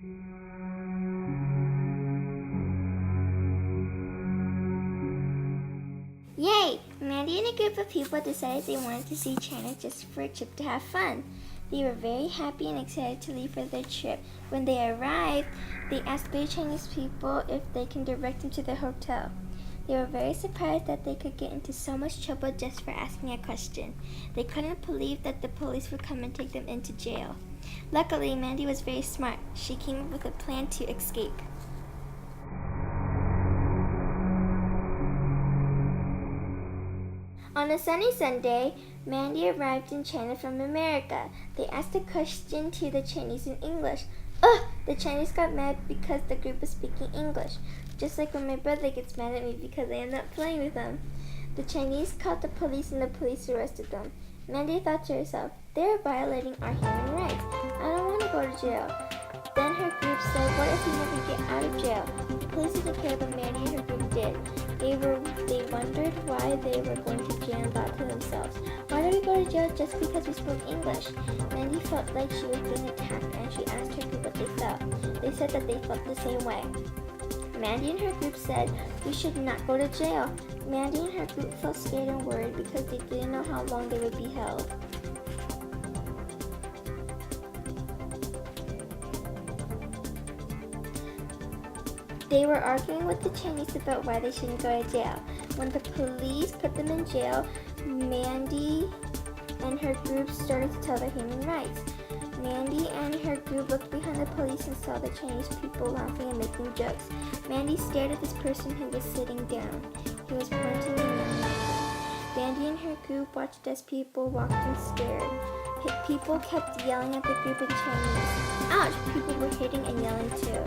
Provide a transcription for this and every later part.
Yay! Mandy and a group of people decided they wanted to see China just for a trip to have fun. They were very happy and excited to leave for their trip. When they arrived, they asked the Chinese people if they can direct them to the hotel. They were very surprised that they could get into so much trouble just for asking a question. They couldn't believe that the police would come and take them into jail. Luckily, Mandy was very smart. She came up with a plan to escape. On a sunny Sunday, Mandy arrived in China from America. They asked a question to the Chinese in English. Ugh! The Chinese got mad because the group was speaking English, just like when my brother gets mad at me because I am not playing with him. The Chinese called the police and the police arrested them. Mandy thought to herself, they are violating our human rights. I don't want to go to jail. Then her group said, what if we never get out of jail? The police didn't care, but Mandy and her group did. They wondered why they were going to jail and thought to themselves, why did we go to jail just because we spoke English? Mandy felt like she was being attacked and she asked her group what they felt. They said that they felt the same way. Mandy and her group said, we should not go to jail. Mandy and her group felt scared and worried because they didn't know how long they would be held. They were arguing with the Chinese about why they shouldn't go to jail. When the police put them in jail, Mandy and her group started to tell their human rights. Mandy and her group looked behind the police and saw the Chinese people laughing and making jokes. Mandy stared at this person who was sitting down. He was pointing and yelling at them. Mandy and her group watched as people walked and stared. People kept yelling at the group in Chinese. Ouch! People were hitting and yelling too.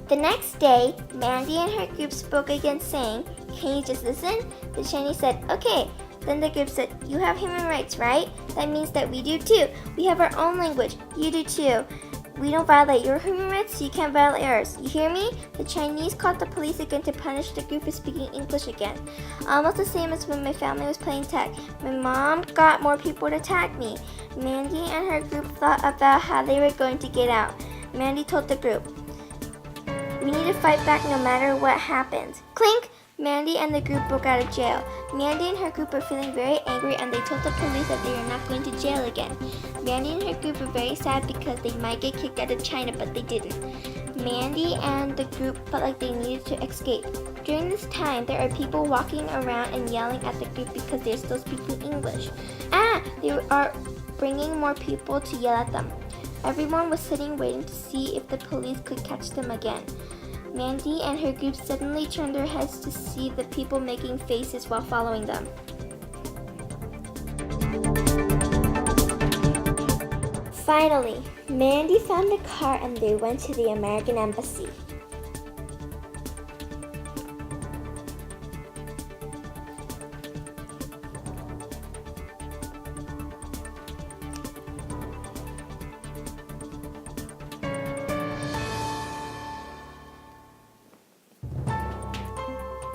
The next day, Mandy and her group spoke again saying, can you just listen? The Chinese said, okay. Then the group said, you have human rights, right? That means that we do too. We have our own language. You do too. We don't violate your human rights, so you can't violate ours. You hear me? The Chinese called the police again to punish the group for speaking English again. Almost the same as when my family was playing tag. My mom got more people to tag me. Mandy and her group thought about how they were going to get out. Mandy told the group, we need to fight back no matter what happens. Clink! Mandy and the group broke out of jail. Mandy and her group were feeling very angry and they told the police that they were not going to jail again. Mandy and her group were very sad because they might get kicked out of China, but they didn't. Mandy and the group felt like they needed to escape. During this time, there are people walking around and yelling at the group because they're still speaking English. They are bringing more people to yell at them. Everyone was sitting waiting to see if the police could catch them again. Mandy and her group suddenly turned their heads to see the people making faces while following them. Finally, Mandy found a car and they went to the American embassy.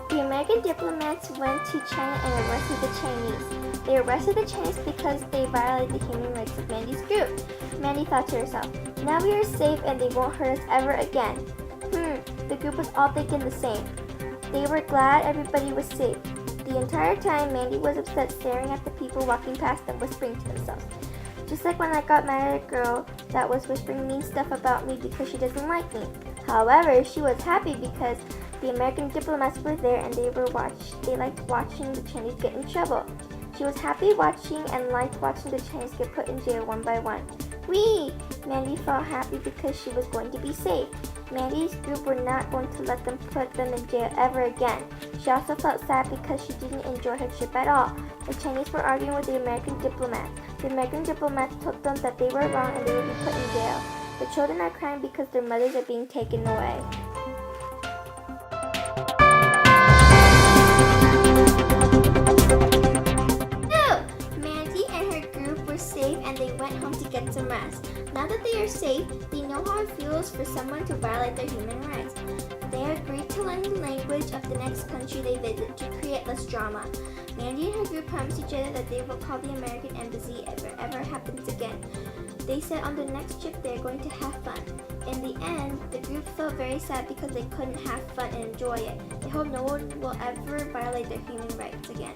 The American diplomats went to China and arrested the Chinese. They arrested the Chinese because they violated the human rights of Mandy's group. Mandy thought to herself, now we are safe and they won't hurt us ever again. The group was all thinking the same. They were glad everybody was safe. The entire time, Mandy was upset staring at the people walking past them, whispering to themselves. Just like when I got mad at a girl that was whispering mean stuff about me because she doesn't like me. However, she was happy because the American diplomats were there and they liked watching the Chinese get in trouble. She was happy watching and liked watching the Chinese get put in jail one by one. Whee! Mandy felt happy because she was going to be safe. Mandy's group were not going to let them put them in jail ever again. She also felt sad because she didn't enjoy her trip at all. The Chinese were arguing with the American diplomats. The American diplomats told them that they were wrong and they would be put in jail. The children are crying because their mothers are being taken away. Mandy and her group were safe and they went home to get some rest. Now that they are safe, they know how it feels for someone to violate their human rights. They agreed to learn the language of the next country they visit to create less drama. Mandy and her group promised each other that they will call the American embassy if it ever happens again. They said on the next trip they are going to have fun. In the end, the group felt very sad because they couldn't have fun and enjoy it. They hope no one will ever violate their human rights again.